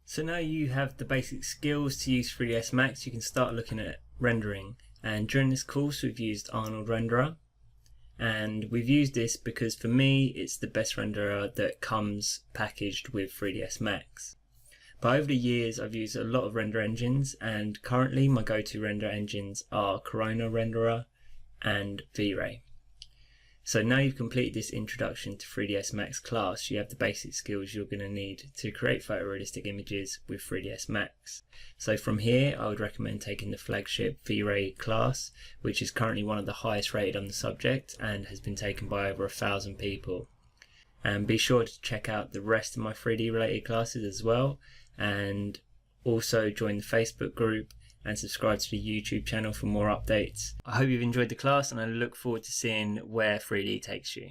So now you have the basic skills to use 3ds Max, you can start looking at rendering. And during this course we've used Arnold Renderer, and we've used this because for me it's the best renderer that comes packaged with 3ds Max. But over the years I've used a lot of render engines, and currently my go-to render engines are Corona Renderer and V-Ray. So now you've completed this introduction to 3ds Max class, you have the basic skills you're going to need to create photorealistic images with 3ds Max. So from here I would recommend taking the flagship V-Ray class, which is currently one of the highest rated on the subject and has been taken by over 1,000 people. And be sure to check out the rest of my 3D related classes as well, and also join the Facebook group and subscribe to the YouTube channel for more updates. I hope you've enjoyed the class, and I look forward to seeing where 3D takes you.